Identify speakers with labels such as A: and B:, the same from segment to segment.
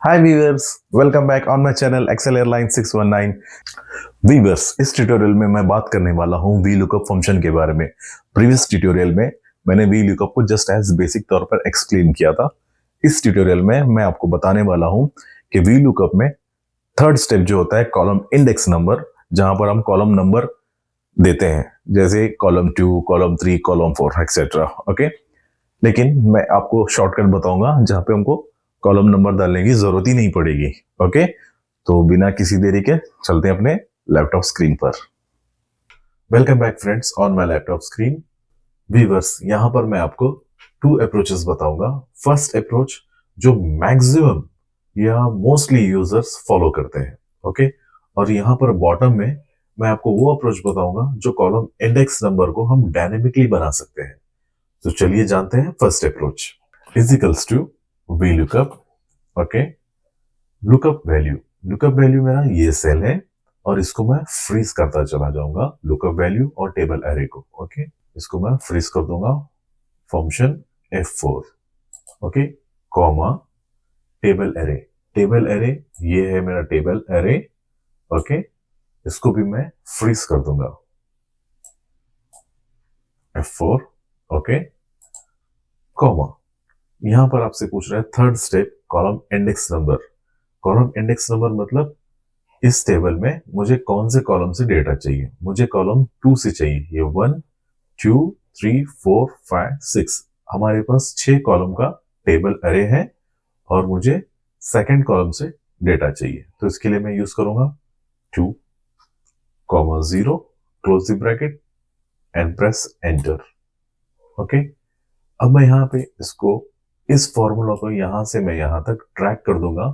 A: Hi viewers, welcome back on my channel excel airline 619। Viewers, इस tutorial में मैं बात करने वाला हूं वी लुकअप फंक्शन के बारे में। प्रीवियस ट्यूटोरियल में मैंने वी लुकअप को जस्ट एज बेसिक तौर पर एक्सप्लेन किया था। इस ट्यूटोरियल में मैं आपको बताने वाला हूं कि वी लुकअप में थर्ड स्टेप जो होता है कॉलम इंडेक्स नंबर, जहां पर हम कॉलम नंबर देते हैं, जैसे column 2, column 3, column 4 etcetera. Okay, लेकिन मैं आपको शॉर्टकट बताऊंगा जहां पे हमको कॉलम नंबर डालने की जरूरत ही नहीं पड़ेगी। ओके, तो बिना किसी देरी के चलते हैं अपने लैपटॉप स्क्रीन पर। Welcome back friends on my laptop screen. Viewers, यहां पर मैं आपको टू अप्रोचेस बताऊंगा। फर्स्ट अप्रोच जो मैक्सिमम या मोस्टली यूजर्स फॉलो करते हैं। ओके, और यहां पर बॉटम में मैं आपको वो अप्रोच बताऊंगा जो कॉलम इंडेक्स नंबर को हम डायनेमिकली बना सकते हैं। तो चलिए जानते हैं first approach. Is equals to V lookup. Okay, lookup value मेरा ये सेल है और इसको मैं फ्रीज करता चला जाऊंगा, लुकअप वैल्यू और टेबल एरे को। ओके, इसको मैं फ्रीज कर दूंगा function F4। Okay, comma table array ये है मेरा टेबल एरे। ओके, इसको भी मैं फ्रीज कर दूंगा F4। ओके, कॉमा यहां पर आपसे पूछ रहा है third step column index number. Column index number मतलब इस टेबल में मुझे कौन से कॉलम से डेटा चाहिए। मुझे कॉलम 2 से चाहिए। ये 1 2 3 4 5 6 हमारे पास 6 कॉलम का टेबल अरे है और मुझे सेकंड कॉलम से डेटा चाहिए। तो इसके लिए मैं यूज करूंगा 2 comma 0, close the bracket and press enter. Okay, अब मैं यहाँ पे इसको इस फॉर्मूला को यहां से मैं यहां तक ट्रैक कर दूंगा।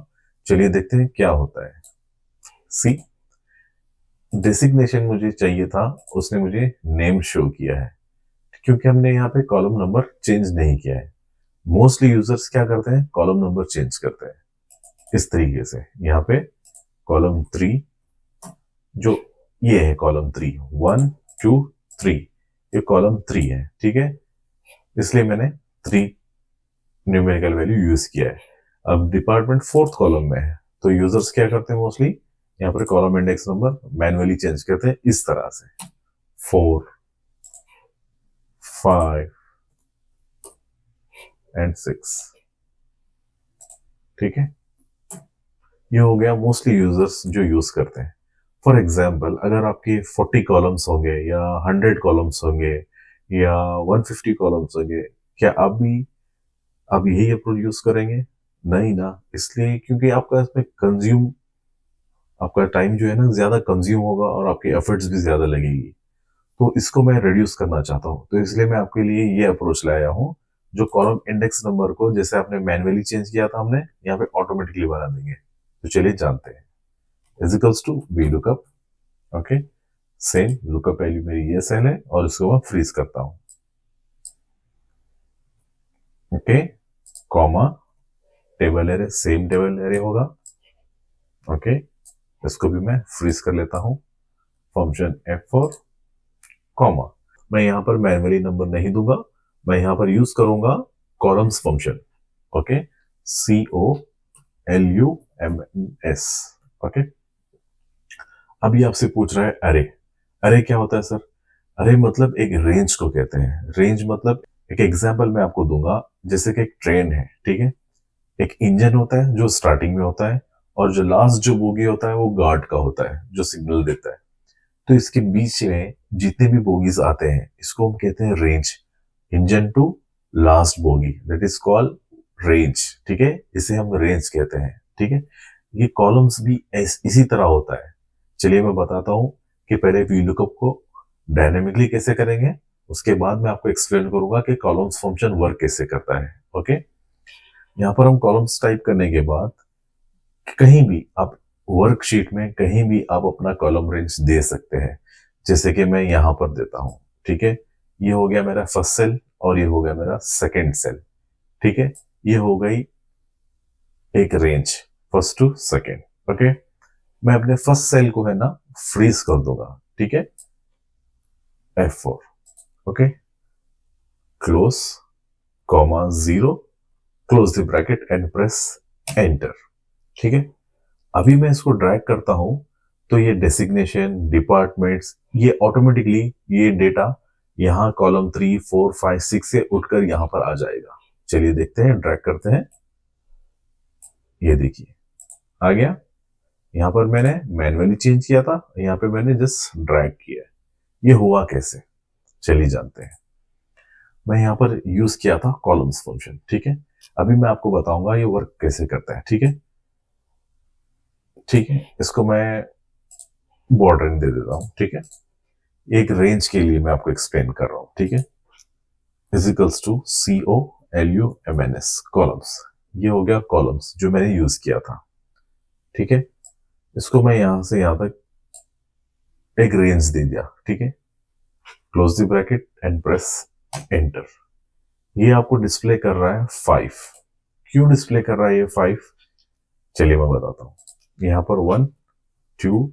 A: चलिए देखते हैं क्या होता है। सी डेसिग्नेशन मुझे चाहिए था, उसने मुझे नेम शो किया है क्योंकि हमने यहाँ पे कॉलम नंबर चेंज नहीं किया है। मोस्टली यूजर्स क्या करते हैं, कॉलम नंबर चेंज करते हैं इस तरीके से। यहाँ पे कॉलम 3 जो ये है कॉलम 3, 1 2 3, ये कॉलम 3 है। ठीक है, इसलिए मैंने 3 न्यूमेरिकल वैल्यू यूज किया है। अब डिपार्टमेंट फोर्थ कॉलम में है तो यूजर्स क्या करते हैं, मोस्टली यहाँ पर column index number manually change करते हैं इस तरह से 4 5 एंड 6। ठीक है, ये हो गया मोस्टली यूजर्स जो यूज करते हैं। फॉर एग्जाम्पल, अगर आपके 40 कॉलम्स होंगे या 100 कॉलम्स होंगे या 150 कॉलम्स होंगे, क्या आप यही अप्रोच यूज करेंगे? नहीं ना, इसलिए क्योंकि आपका इसमें कंज्यूम, आपका टाइम जो है ना ज्यादा कंज्यूम होगा और आपके एफर्ट्स भी ज्यादा लगेगी। तो इसको मैं रिड्यूस करना चाहता हूँ, तो इसलिए मैं आपके लिए ये अप्रोच लाया हूँ जो कॉलम इंडेक्स नंबर को जैसे आपने मैन्युअली चेंज किया था हमने यहाँ पे ऑटोमेटिकली बना देंगे। तो चलिए जानते हैं। Equals to V lookup. Okay, same lookup value मेरी ये सेल है और इसको मैं फ्रीज करता हूँ। Okay, comma table array, same table array होगा। ओके, इसको भी मैं फ्रीज कर लेता हूँ फंक्शन F4, कॉमा मैं यहाँ पर मैन्युअली नंबर नहीं दूंगा, मैं यहाँ पर यूज करूंगा columns function. Okay, COLUMNS। Okay, अभी आपसे पूछ रहा है अरे। अरे क्या होता है सर? अरे मतलब एक रेंज को कहते हैं। रेंज मतलब एक एग्जांपल मैं आपको दूंगा, जैसे कि एक ट्रेन है। ठीक है, एक इंजन होता है जो स्टार्टिंग में होता है और जो लास्ट जो बोगी होता है वो गार्ड का होता है जो सिग्नल देता है। तो इसके बीच में जितने भी बोगीज आते हैं इसको हम कहते हैं range. Engine to last bogie, that is called range. ठीक है, इसे हम रेंज कहते हैं। ठीक है, ये कॉलम्स भी इसी तरह होता है। चलिए मैं बताता हूं कि पहले वीलुकअप को डायनेमिकली कैसे करेंगे, उसके बाद मैं आपको एक्सप्लेन करूंगा कि कॉलम्स फंक्शन वर्क कैसे करता है। ओके, यहाँ पर हम कॉलम्स टाइप करने के बाद कहीं भी आप वर्कशीट में कहीं भी आप अपना कॉलम रेंज दे सकते हैं, जैसे कि मैं यहां पर देता हूं। ठीक है, ये हो गया मेरा फर्स्ट सेल और ये हो गया मेरा सेकंड सेल। ठीक है, ये हो गई एक range first to second. Okay, मैं अपने फर्स्ट सेल को है ना फ्रीज कर दूंगा। ठीक है, F4। Okay, close comma 0, close the bracket and press enter. ठीक है। अभी मैं इसको ड्रैग करता हूं तो ये डेसिग्नेशन डिपार्टमेंट्स ये ऑटोमेटिकली ये डेटा यहाँ कॉलम 3 4 5 6 से उठकर यहां पर आ जाएगा। चलिए देखते हैं, ड्रैग करते हैं। ये देखिए आ गया। यहाँ पर मैंने मैन्युअली चेंज किया था, यहाँ पे मैंने जस्ट ड्रैग किया है। ये हुआ कैसे, चलिए जानते हैं। मैं यहाँ पर यूज किया था कॉलम्स फंक्शन, ठीक है। अभी मैं आपको बताऊंगा ये वर्क कैसे करता है, ठीक है। ठीक है, इसको मैं बॉर्डरिंग दे देता हूं, ठीक है। एक रेंज के लिए मैं आपको एक्सप्लेन कर रहा हूं, ठीक है। इजिकल्स टू COLUMNS कॉलम्स, ये हो गया कॉलम्स जो मैंने यूज किया था, ठीक है। इसको मैं यहां से यहां तक एक रेंज दे दिया, ठीक है। Close the bracket and press enter. ये आपको डिस्प्ले कर रहा है 5। क्यों डिस्प्ले कर रहा है ये 5, चलिए मैं बताता हूं। यहां पर 1 2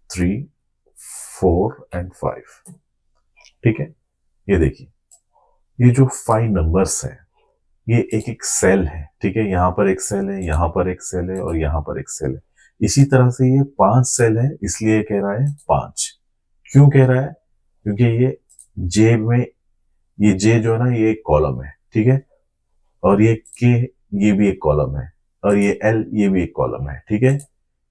A: 3 4 एंड 5, ठीक है। ये देखिए ये जो 5 नंबर्स हैं ये एक एक सेल है, ठीक है। यहां पर एक सेल है, यहां पर एक सेल है और यहां पर एक सेल है। इसी तरह से ये 5 सेल है, इसलिए कह रहा है 5। क्यों कह रहा है, क्योंकि ये जे में, ये जे जो है ना ये एक कॉलम है, ठीक है। और ये के ये भी एक कॉलम है और ये एल ये भी एक कॉलम है, ठीक है।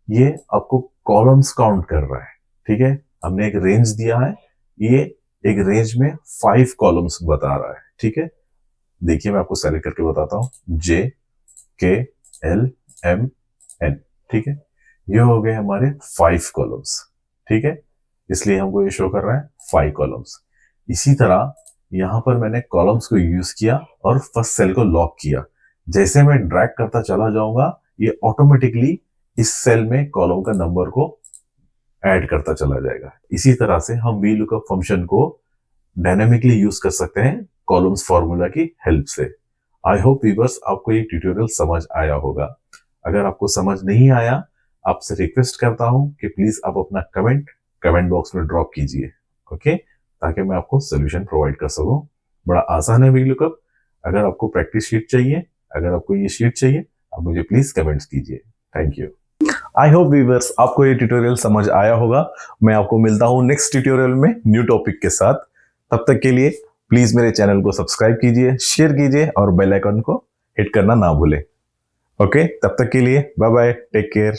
A: ये आपको कॉलम्स काउंट कर रहा है, ठीक है। हमने एक रेंज दिया है, ये एक रेंज में 5 कॉलम्स बता रहा है, ठीक है। देखिए मैं आपको सेलेक्ट करके बताता हूं, जे के एल एम एन, ठीक है। ये हो गए हमारे 5 कॉलम्स, ठीक है। इसलिए हमको ये शो कर रहा है 5 कॉलम्स। इसी तरह यहां पर मैंने कॉलम्स को यूज किया और फर्स्ट सेल को लॉक किया। जैसे मैं ड्रैग करता चला जाऊंगा ये ऑटोमेटिकली इस सेल में कॉलम का नंबर को ऐड करता चला जाएगा। इसी तरह से हम VLOOKUP फंक्शन को डायनेमिकली यूज कर सकते हैं कॉलम्स फॉर्मूला की हेल्प से। आई होप व्यूअर्स आपको ये ट्यूटोरियल समझ आया होगा। अगर आपको समझ नहीं आया, आपसे रिक्वेस्ट करता हूं कि प्लीज आप अपना कमेंट बॉक्स में ड्रॉप कीजिए, ओके, ताकि मैं आपको सोल्यूशन प्रोवाइड कर सकूं। बड़ा आसान है VLOOKUP। अगर आपको प्रैक्टिस शीट चाहिए, अगर आपको ये शीट चाहिए, आप मुझे प्लीज कमेंट्स कीजिए। Thank you.
B: I hope viewers आपको ये ट्यूटोरियल समझ आया होगा। मैं आपको मिलता हूं नेक्स्ट ट्यूटोरियल में न्यू टॉपिक के साथ। तब तक के लिए प्लीज मेरे चैनल को सब्सक्राइब कीजिए, शेयर कीजिए और बेल आइकन को हिट करना ना भूलें। ओके, तब तक के लिए बाय बाय, टेक केयर।